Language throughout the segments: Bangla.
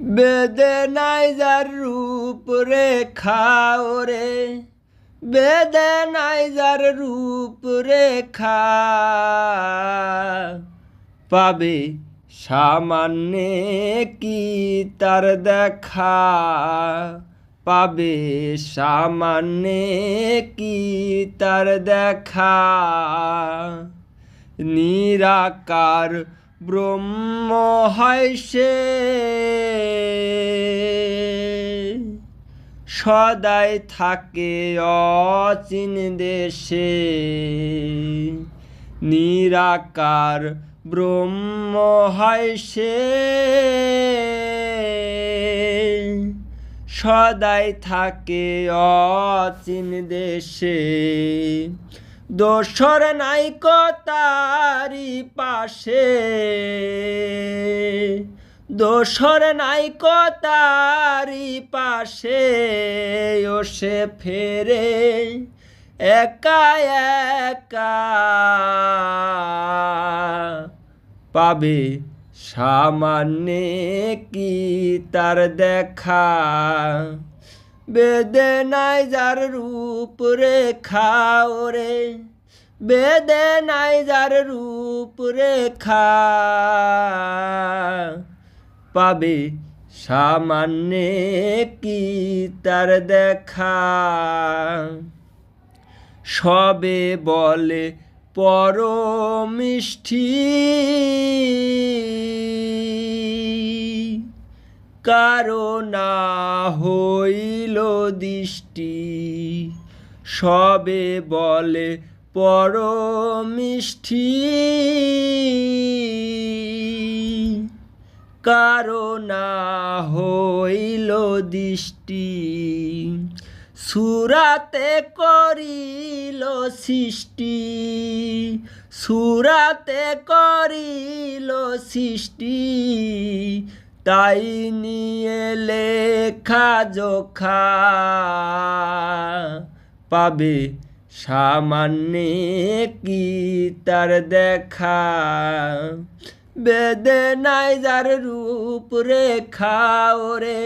বেদনায় যার রূপ রেখা ওরে, বেদনায় যার রূপ রেখা, পাবে সামান্যে কি তার দেখা, পাবে সামান্যে কি তার দেখা। নিরাকার ব্রহ্ম হয় সে, সদাই থাকে অচিন দেশে। নিরাকার ব্রহ্ম হয় সে, সদাই থাকে অচিন দেশে। দোসর নাইকো তারি পাশে, দোসর নাইকো তারি পাশে, ও সে ফেরে একা একা, পাবে সামান্যে কি তার দেখা। বেদনায় যার রূপ রেখা ওরে, বেদনায় যার রূপ রেখা, পাবে সামান্যে কি তার দেখা। সবে বলে পরম মিষ্টি, কারো না হইল দৃষ্টি। সবে বলে পরম মিষ্টি, কারো না হইল দৃষ্টি। সুরাতে করিল সৃষ্টি, সুরাতে করিল সৃষ্টি, তাই নিয়ে লেখা জোখা, পাবে সামান্যে কি তার দেখা। বেদনায় যার রূপ রেখা ওরে,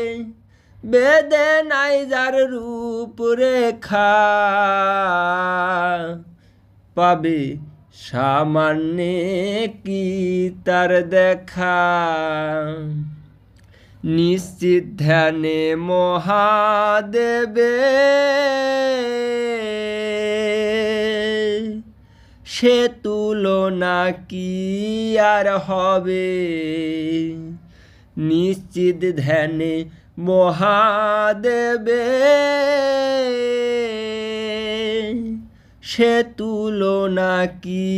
বেদনায় যার রূপ রেখা, পাবে সামান্যে কি তার দেখা। নিশ্চিত ধ্যানে মহাদেবে, সে তুলনা কি আর হবে। নিশ্চিত ধ্যানে মহাদেবে, সে তুলনা কি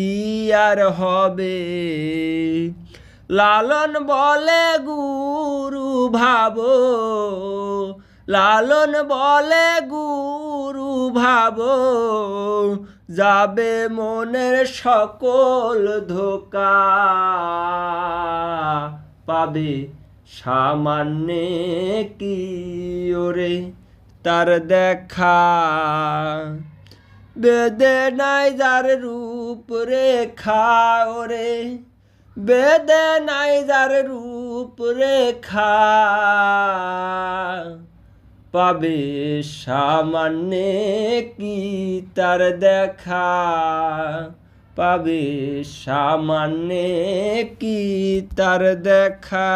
আর হবে। লালন বলে গুরু ভাবো, লালন বলে গুরু ভাবো, যাবে মনের সকল ধোকা, পাবে সামান্যে কি ওরে তার দেখা। বেদনায় যার রূপ রেখা ওরে, বেদনায় যার রূপ রেখা, পাবে সামান্যে কি তার দেখা, পাবে সামান্যে কি তার দেখা।